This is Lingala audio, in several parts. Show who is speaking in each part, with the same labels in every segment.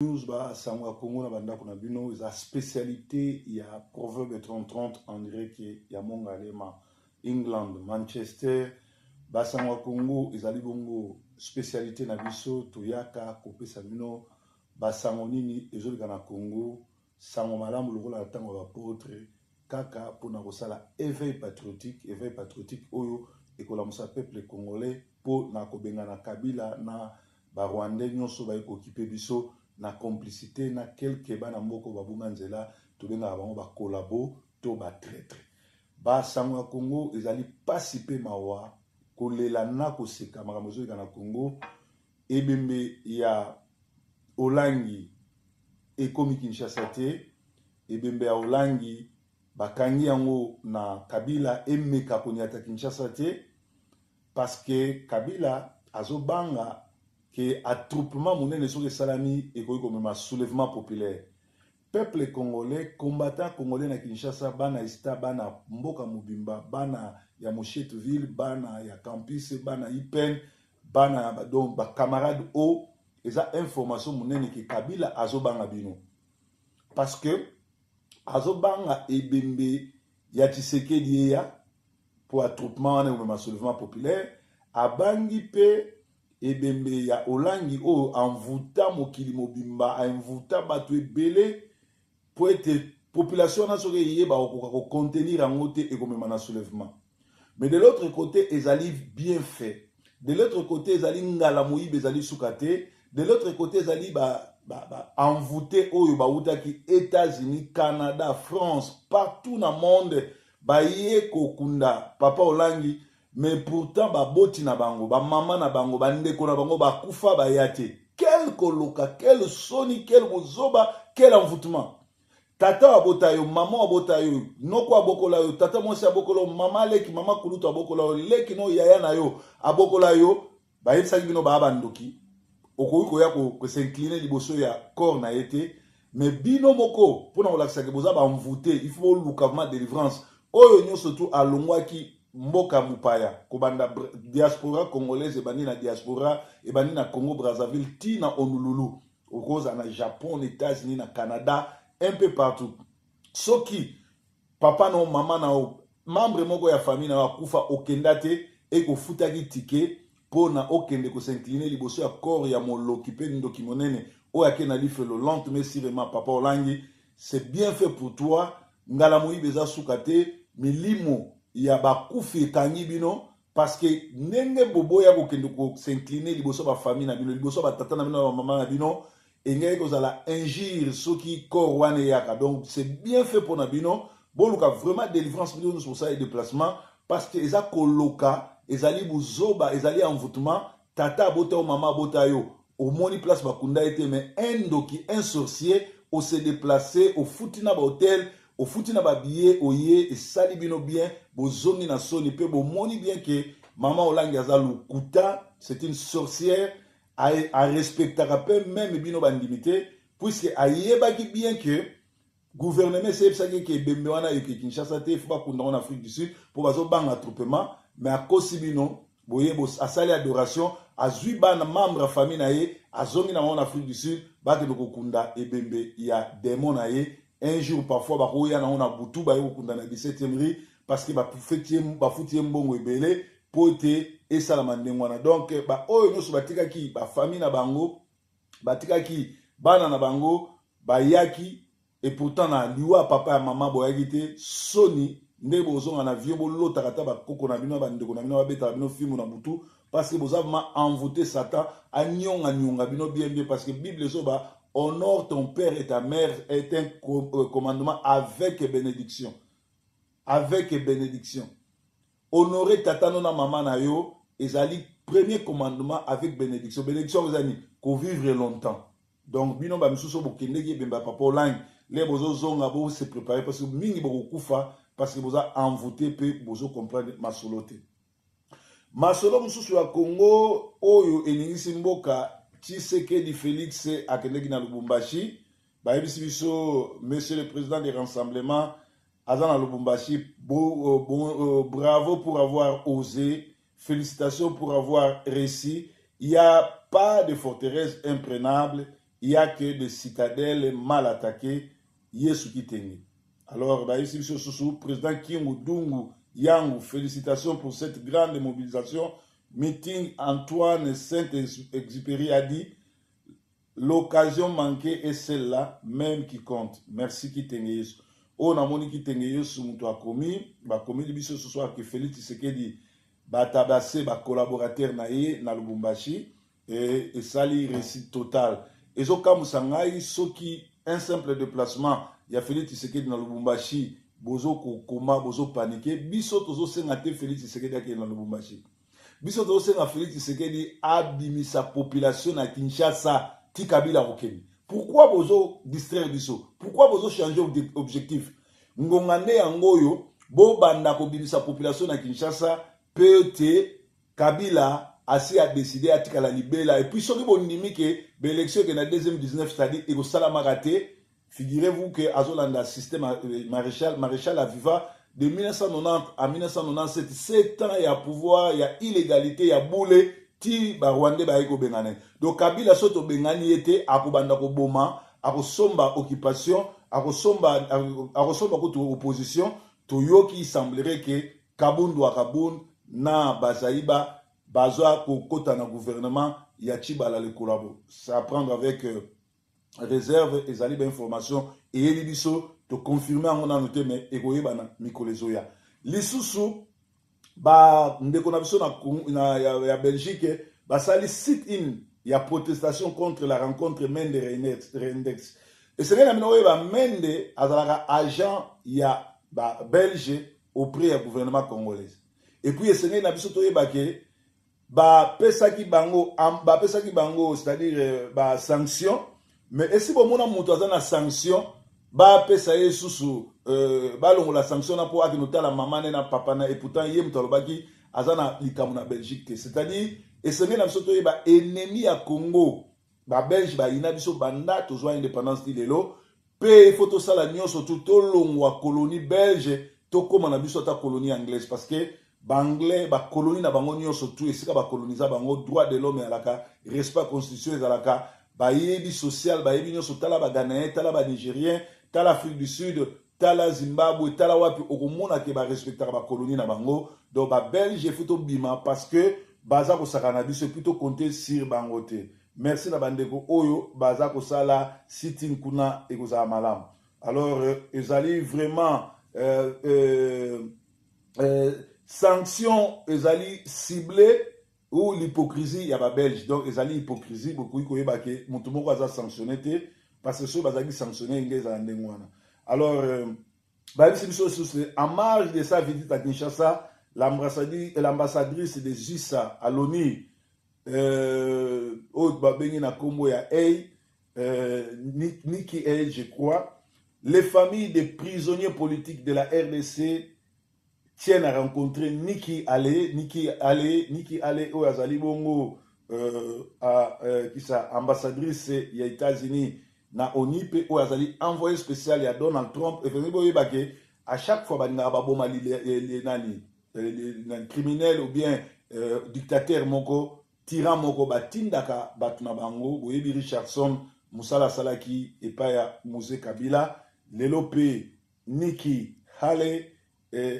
Speaker 1: News ba sangwa Congo na banda kuna bino la spécialité ya proverbe 30-30 en direct ya mongalema England Manchester ba sangwa Congo ezali bongo spécialité na biso toyaka kopesa bino ba sango nini ezolika na Congo sango malamu lokola na tango ba apôtre kaka pona kosala éveil patriotique oyo ekolamusa peuple congolais po na kobenga na Kabila na ba Rwandais nyonso ba occupé biso na complicité na quelque bana mboko babunga nzela tobenga bango ba collabo to ba traître ba sango ya Congo ezali pasi pe mawa kolela na koseka makambo ezolika na Congo ebembe ya olangi ekomi Kinshasa te ebembe ya olangi bakangi yango na Kabila emeka koniata Kinshasa te parce que Kabila azobanga que attroupement monene soki salami ekoki komema soulèvement populaire peuple congolais combattant congolais na Kinshasa bana ista bana mboka mobimba bana ya Moshetville bana ya campus bana ipen bana donc ba camarade o eza information monene ke Kabila azobanga bino parce que azobanga ebembe ya Tshisekedi ya pour attroupement wana komema soulèvement populaire abangi pe ebembe ya olangi o envuta mokili mobimba envuta bato ebele po ete population na soki eyeba okoka ko contenir yango te ekomema na soulèvement mais de l'autre côté ezali bien fait de l'autre côté ezali ngala moyibe ezali suka te de l'autre côté ezali envoûté oyo bautaki États-Unis Canada France partout na monde baye kokunda papa olangi mais pourtant baboti na bango ba mama na bango ba ndeko na bango ba kufa ba yate quel koloka quel soni quel bozoba quel envoûtement tata abota yo mama abota yo noko abokola yo tata mwasi abokola yo mama leki mama kulutu abokola yo leki no yaya na yo abokola yo ba yebisaki bino ba bandoki okoki koya ko s'incliner liboso ya corps na yete mais bino moko pona kolakisa ke boza ba envoûté il faut luka ma délivrance oyo nyonso tu alongwaki mboka mupaya kobanda diaspora congolaise ebandi na diaspora ebandi na Congo Brazzaville ti na Honolulu okoza na Japon États-Unis na Canada un peu partout soki papa na mama na membre moko ya famille na kufa okenda te ekofutaki ticket pona okende ko s'incliner liboso ya corps ya moloki pe ndoki monene oyo akena lifelo lente mais sûrement papa olangi c'est bien fait pour toi ngala moyibe eza suka te milimo ya bakufi ekangi bino parce que ndenge boboya kokende ko s'incliner liboso ba famille na bino liboso ba tata na bino ba mama na bino engeki kozala injure soki corps wana eyaka donc c'est bien fait pour na bino boluka vraiment délivrance bino pour ça et déplacement parce que eza koloka ezali buzoba ezali envoûtement tata abota o mama abota yo omoni place bakunda ete mais un doki un sorcier o se déplacer au futina ba hôtel au futina ba billet oye et sali bino bien bozongi na soni pe bomoni bien que maman olangi aza lukuta c'est une sorcière a respectera peu même bino bandimité puisque ayebaki bien que gouvernement sebisaki ke bembe wana yoki Kinshasa te faut pas kunda en Afrique du Sud pour bazo banga attroupement mais à Kosibino boye bos asali adoration azui bana membre famille na ye azongi na en Afrique du Sud ba ke kokunda ebembe ya démon na ye un jour parfois ba koya na ona butu ba yokunda na 17e rue parce que ba futie mbongo ebele pote et salamandengwana donc ba oyo nyonso batikaki ba famille na bango batikaki bana na bango bayaki et pourtant na liwa papa ya mama boyaki te soni nde bozonga na vieux bolotaka ta bakoko na bino bandeko na bino babetaka bino filmu na butu parce que boza vraiment envoûté Satan anyonga bino bien parce que Bible soba honore ton père et ta mère est un commandement avec bénédiction honorer tata na maman na yo ezali premier commandement avec bénédiction ezali ko vivre longtemps donc bino ba misuso bokendeki bemba papa olangi les bozo zonga bo se préparer parce que mingi boko kufa parce que boza envoûté pe bozo comprendre masolote masolo mususu ya Congo oyo eningisi mboka Tshisekedi Félix akendeki na Lubumbashi ba yebisi biso monsieur le président des rassemblements Azana Lubumbashi bravo pour avoir osé, félicitations pour avoir réussi. Il n'y a pas de forteresse imprenable, il n'y a que des citadelles mal attaquées. Yesu Kitenge. Alors, ici, le président Kingu Dungu Yangu, félicitations pour cette grande mobilisation. Meeting Antoine Saint-Exupéry a dit l'occasion manquée est celle-là même qui compte. Merci Kitenge Yesu. On a moni Kitenge Yesu, mutu a commis, commis de biso ce soir que Félix Tshisekedi tabasser collaborateur naïe na Lubumbashi et sali réussite totale. Et zo kamusangai soki un simple déplacement ya Félix Tshisekedi na Lubumbashi bozo kokoma bozo paniquer biso tozo senga te Félix Tshisekedi akende na Lubumbashi biso tozo senga Félix Tshisekedi abimisa population na Kinshasa ti Kabila kokende. Pourquoi bozo distraire biso? Pourquoi bozo changer objectif? Ngongande yangoyo bo banda ko bimisa population na Kinshasa peut Kabila asi a décidé à tika la libela et puis soki bondimi ke l'élection que na 2019 c'est-à-dire et au salamagate. Figurez-vous que Azolanda système maréchal Aviva de 1990 à 1997 7 ans il y a pouvoir, il y a illégalité, il y a boule ti ba Rwanda ba eko bengane. Donc Kabila soto bengani était akobanda ko boma, akosomba occupation, akosomba ko opposition, to yoki il semblerait que Kabundu akabun na Bazaïba bazwa ko kota na gouvernement ya Chibala le collabo. Ça à prendre avec réserve et zali ba information et elibiso to confirmer en on noté mais ekoyeba na mikolezoya lisusu ba ndeko na biso na ya Belgique ba sali sit in ya protestation contre la rencontre Mende Reindex et c'est là mino ba Mende azalaka agent ya ba Belge auprès du gouvernement congolais et puis c'est na biso to yeba ke ba pesaki bango c'est-à-dire ba sanction. Mais si vous avez une sanction, ba pesa yesusu la sanction na po akinota la maman na papa na et pourtant yem tolobaki azana likamu na Belgique. C'est-à-dire et c'est bien biso to ba ennemi à Congo, ba Belge ba ina biso banda to joie indépendance di lelo, pe photo sala nyonso tout longwa colonie belge to koma na biso ta colonie anglaise parce que banglais ba colonie na bango nyonso tout esika ba coloniser bango droit de l'homme alaka respect constitution alaka bayebi social bayebi nyonso tala ba Ghanéen tala ba Nigérien tala Afrique du Sud tala Zimbabwe tala wapi okomona ke ba respecter ba colonie na bango donc ba Belge futo bima parce que baza ko sakana biso plutôt compter sur bangote. Merci na bandeko oyo baza ko sala sitting kuna e ko za malam. Alors ezali vraiment sanction ezali ciblé ou l'hypocrisie ya ba Belge. Donc ezali hypocrisie beaucoup ko ba ke mutu moko aza sanctionné te parce que ceux bazaki sanctionné ngeza ndengwana. Alors ba biso en marge de sa visite à Kinshasa, l'ambassadrice de JISA à l'ONU autre babengi na kombo ya Nikki Haley je crois, les familles des prisonniers politiques de la RDC tiennent à rencontrer Nikki Haley au azali bongo qui sa ambassadrice ya États-Unis na ONU pe au azali envoyé spécial ya Donald Trump et venu boye bake à chaque fois banga baboma les criminels ou bien dictateur moko tyran moko batindaka batuna bango boye Richardson Musala Salaki et pa ya Mose Kabila lelo pe Nikki Haley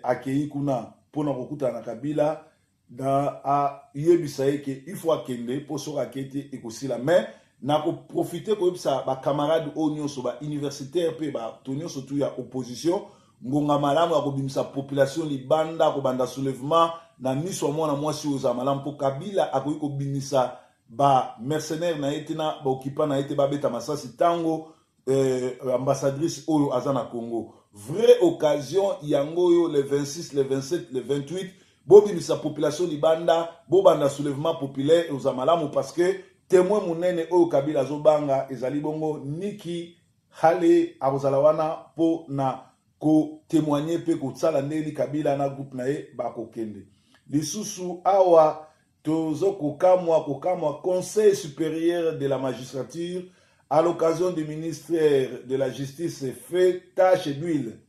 Speaker 1: akei kuna pona kokuta na Kabila da a yebisa eke il faut akende poso akete ekosila mais na ko profiter ko yebisa ba camarades onyo so ba universitaire pe ba tonyo surtout ya opposition ngonga malamu ya kobimisa population libanda ko banda soulèvement na miso mwana mwasi oza malamu po Kabila akoyi ko bimisa ba mercenaires na etina ba occupant na ete ba beta masasi tango ambassadrice oyo azana Congo. Vraie occasion yangoyo le 26, le 27, le 28 bobi sa population libanda bobanda soulèvement populaire aux amalamu parce que témoin munene oyo Kabila zobanga ezali bongo Nikki Haley abozalawana po na ko témoigner pe ko tsala ndeli Kabila na groupe na e ba kokende lisusu awa tozo kokamwa Conseil supérieur de la magistrature à l'occasion du ministère de la Justice fait tache d'huile.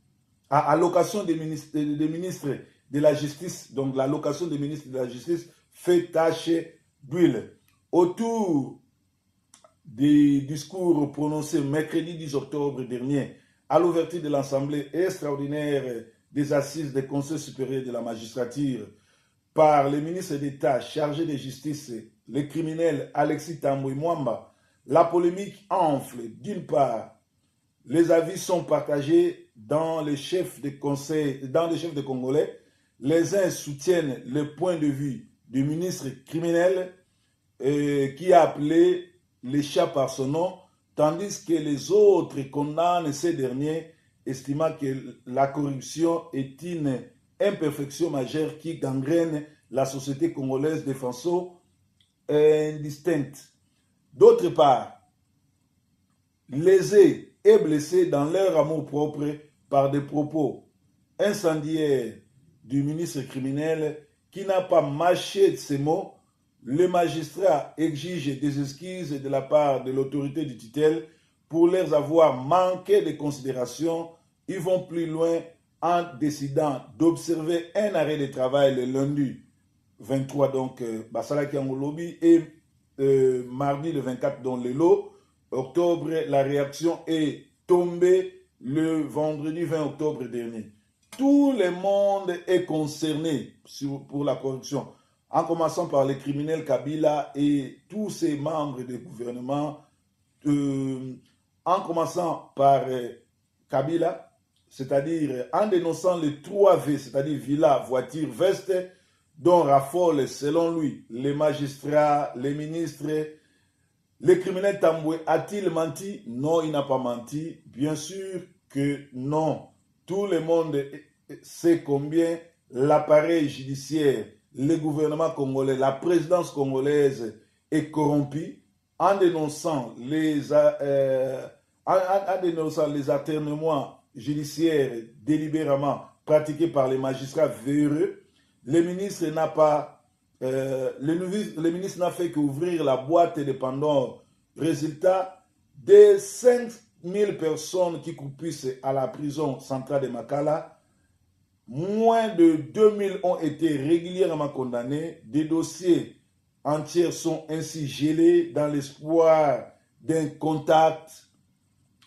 Speaker 1: À l'occasion des ministres de la Justice, donc l'allocation des ministres de la Justice fait tache d'huile. Autour des discours prononcés mercredi 10 octobre dernier à l'ouverture de l'Assemblée extraordinaire des assises du Conseil supérieur de la magistrature par le ministre d'État chargé de justice, le criminel Alexis Tambouy Mwamba, la polémique enfle. D'une part, les avis sont partagés dans les chefs de Congolais. Les uns soutiennent le point de vue du ministre criminel qui a appelé les chats par son nom, tandis que les autres condamnent ces derniers, estimant que la corruption est une imperfection majeure qui gangrène la société congolaise de façon indistincte. D'autre part, lésés et blessés dans leur amour propre par des propos incendiaires du ministre criminel qui n'a pas mâché de ces mots, le magistrat exige des excuses de la part de l'autorité du tutelle pour leur avoir manqué de considération. Ils vont plus loin en décidant d'observer un arrêt de travail le lundi 23, donc Basalaki Angolobi, et mardi le 24, dans le lot octobre. La réaction est tombée le vendredi 20 octobre dernier. Tout le monde est concerné pour la corruption, en commençant par les criminels Kabila et tous ses membres du gouvernement, en commençant par Kabila, c'est-à-dire en dénonçant les 3 V, c'est-à-dire villa, voiture, veste, dont raffolent, selon lui, les magistrats, les ministres. Le criminel Tamboué a-t-il menti? Non, il n'a pas menti. Bien sûr que non. Tout le monde sait combien l'appareil judiciaire, le gouvernement congolais, la présidence congolaise est corrompue en dénonçant les atténuements judiciaires délibérément pratiqués par les magistrats véreux. Le ministre n'a pas le ministre n'a fait qu'ouvrir la boîte de Pandore. Résultat, des 5000 personnes qui croupissent à la prison centrale de Makala, moins de 2000 ont été régulièrement condamnés. Des dossiers entiers sont ainsi gelés dans l'espoir d'un contact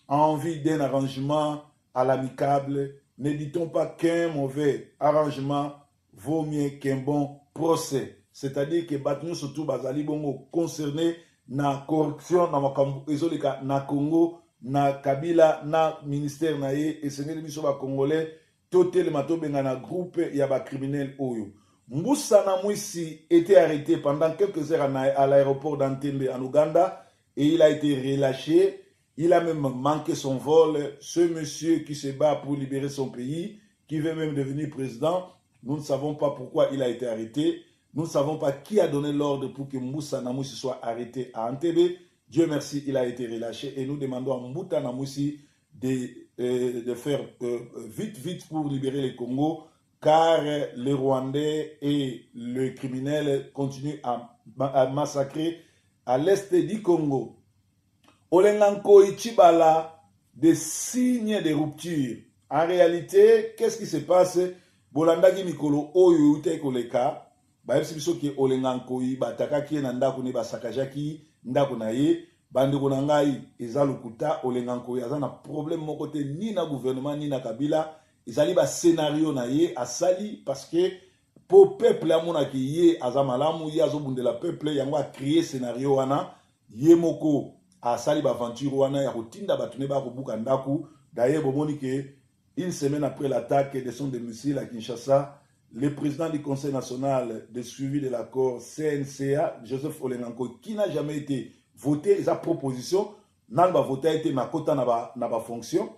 Speaker 1: en vue d'un arrangement à l'amicable. Ne dit-on pas qu'un mauvais arrangement vaut mieux qu'un bon procès? C'est-à-dire que Batounou surtout Bazali Bongo concerné na corruption na makambo ezoleka na Congo, na Kabila, na ministère na ye, et c'est biso ba Congolais totel matobenga na groupe ya ba criminel oyo. Moussa Namwisi était arrêté pendant quelques heures à l'aéroport d'Entebbe en Ouganda et il a été relâché. Il a même manqué son vol. Ce monsieur qui se bat pour libérer son pays, qui veut même devenir président, nous ne savons pas pourquoi il a été arrêté. Nous ne savons pas qui a donné l'ordre pour que Moussa Namwisi soit arrêté à Entebbe. Dieu merci, il a été relâché et nous demandons à Moussa Namwisi de faire vite pour libérer le Congo, car les Rwandais et le criminel continuent à massacrer à l'est du Congo. Olenganko Ichibala, des signes de rupture. En réalité, qu'est-ce qui se passe? Bolandagi Mikolo Oyo Ute Koleka. Bayebisi biso ki Olenganko batakaki na ndako ne basakajaki ndako na ye bandeko na ngai eza lokuta. Olenganko aza na problème moko te ni na gouvernement ni na Kabila, ezali ba scénario na ye asali parce que pour peuple amona ki ye aza malamu ye azobundela peuple yango a créer scénario wana ye moko asali ba aventure wana ya kotinda batune ba kobuka ndako. D'ailleurs bomoni que une semaine après l'attaque de son domicile à Kinshasa, le président du Conseil national de suivi de l'accord CNCA, Joseph Olenganko, qui n'a jamais été voté, sa proposition, n'a pas voté, a été makota n'a pas fonction,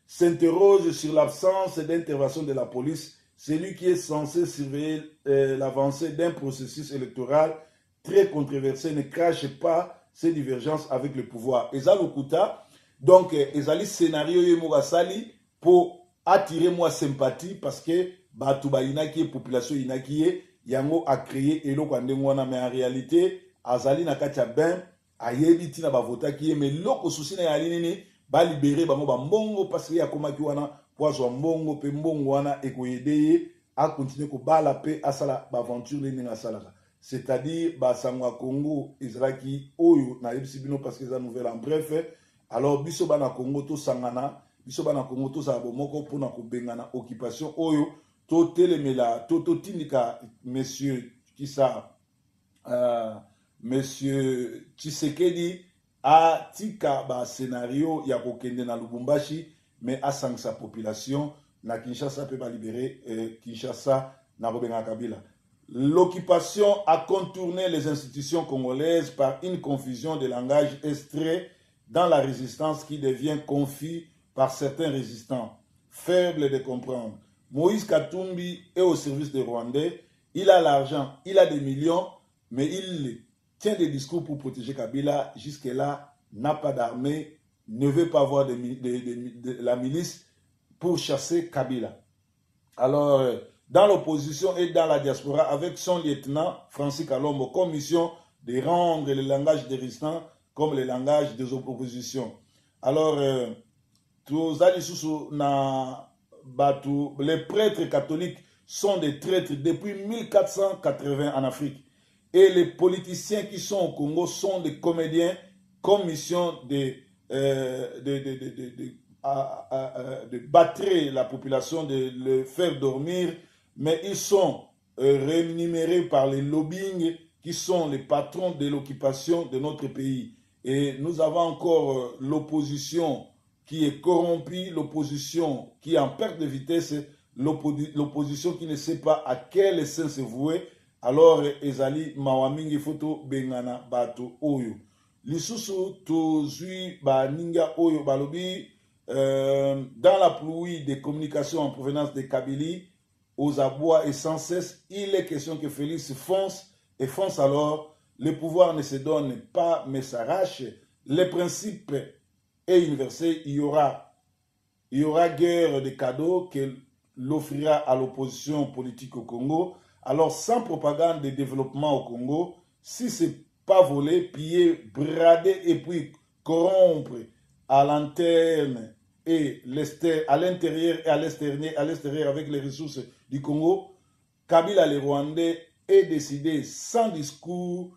Speaker 1: s'interroge sur l'absence d'intervention de la police, celui qui est censé surveiller l'avancée d'un processus électoral très controversé, ne cache pas ses divergences avec le pouvoir. Eza Lokuta, donc, ezali scénario Yemogasali pour attirer moi sympathie parce que Batouba inaki population inaki yango a créé elo kwandengwana, mais en réalité azali na katia ben ayebi tina ba vota ki mais loko souci na yali nini ba libérer bango ba mbongo parce que ya komaki wana poazo mbongo pe mbongo wana ekoyede a continuer ko bala pe asala ba aventure ni na salaka. c'est-à-dire basango Congo ezalaki oyo na yebisi bino parce que ça nouvelle en bref. Alors biso bana Congo to sangana, biso bana Congo to sa bomoko pona ko bengana occupation oyo to telemela to tindika monsieur qui ça monsieur Tshisekedi a tika ba scénario ya kokende na Lubumbashi mais a sang sa population na Kinshasa peut pas libérer Kinshasa na Robenga Kabila. L'occupation a contourné les institutions congolaises par une confusion de langage extrait dans la résistance qui devient confus par certains résistants, faibles de comprendre. Moïse Katumbi est au service des Rwandais, il a l'argent, il a des millions, mais il tient des discours pour protéger Kabila. Jusque-là, n'a pas d'armée, ne veut pas voir de la milice pour chasser Kabila. Alors, dans l'opposition et dans la diaspora, avec son lieutenant Francis Kalombo, comme mission de rendre le langage des résistants comme le langage des oppositions. Alors, les prêtres catholiques sont des traîtres depuis 1480 en Afrique. Et les politiciens qui sont au Congo sont des comédiens comme mission de battre la population, de le faire dormir, mais ils sont rémunérés par les lobbying qui sont les patrons de l'occupation de notre pays. Et nous avons encore l'opposition qui est corrompue, l'opposition qui est en perte de vitesse, l'opposition qui ne sait pas à quel sens se vouer. Alors, ezali mawamingi photo bengana bato oyo. Lisusu tozui ba ninga oyo balobi dans la pluie des communications en provenance de Kabylie aux abois et sans cesse, il est question que Félix fonce et fonce alors. Le pouvoir ne se donne pas mais s'arrache. Les principes est universel. Il y aura guerre de cadeaux qu'elle l'offrira à l'opposition politique au Congo. Alors, sans propagande de développement au Congo, si ce n'est pas voler, piller, brader et puis corrompre à l'interne et à l'intérieur et à l'extérieur avec les ressources du Congo, Kabila, le Rwandais, est décidé sans discours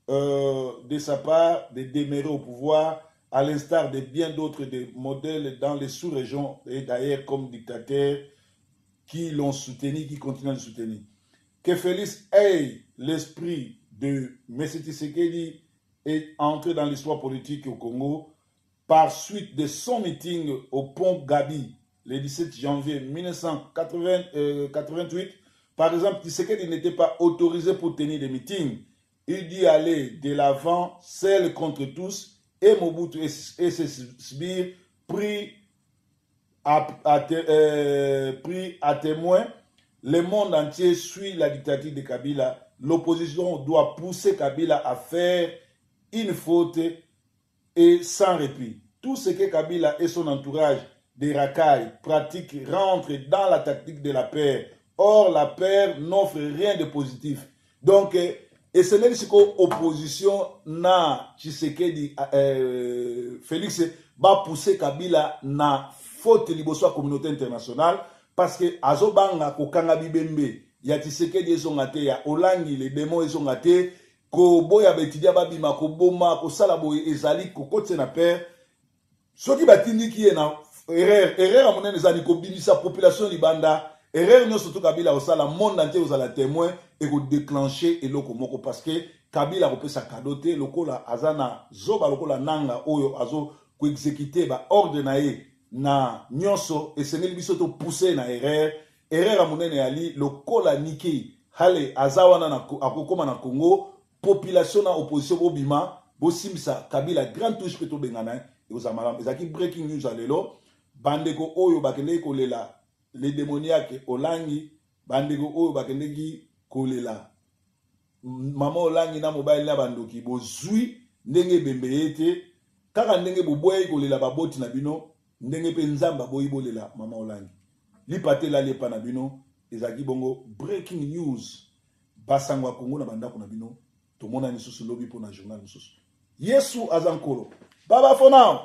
Speaker 1: de sa part de demeurer au pouvoir, à l'instar de bien d'autres modèles dans les sous-régions et d'ailleurs comme dictateurs qui l'ont soutenu, qui continuent de le soutenir. Que Félix ait l'esprit de M. Tshisekedi est entré dans l'histoire politique au Congo par suite de son meeting au pont Gabi le 17 janvier 1988. Par exemple, Tshisekedi n'était pas autorisé pour tenir des meetings. Il dit aller de l'avant, seul contre tous, et Mobutu et ses sbires pris à témoin. Le monde entier suit la dictature de Kabila. L'opposition doit pousser Kabila à faire une faute et sans répit. Tout ce que Kabila et son entourage des racailles pratiquent rentre dans la tactique de la paix. Or, la paix n'offre rien de positif. Donc, et ce n'est pas opposition na Tshisekedi Félix va pousser Kabila na faute liboso à la communauté internationale parce que azobanga kokanga bibembe ya Tshisekedi ezongate ya olangi les démons ezongate ko boya betidia babima ko boma ko sala boye ezali ko kotse na paix soki batindi ki na erreur amonene ezali ko bimisa population libanda. Erreur nous surtout Kabila au sala monde entier aux la témoin et ko déclencher eloko moko parce que Kabila ko pesa kadote lokola azana zoba lokola nanga oyo azo ko exécuter ba ordre na nyonso et seneli biso to pousser na erreur amonene ali lokola niki hale azawana na akokoma na Congo population na opposition obima bosimisa Kabila grand touche peto bengana et aux amalam ezaki breaking news alelo bandeko oyo bakende ko lela les démoniaques olangi bandeko oyo bakendeki kolela mama olangi na mobile na bandoki bozui ndenge bembeyete kaka ndenge boboye kolela baboti na bino ndenge pe nzamba boyi bolela mama olangi lipate la lepa na bino ezaki bongo breaking news basangwa Kongo na bandako na bino tomona lisusu lobi po na journal lisusu Yesu azankolo baba for now.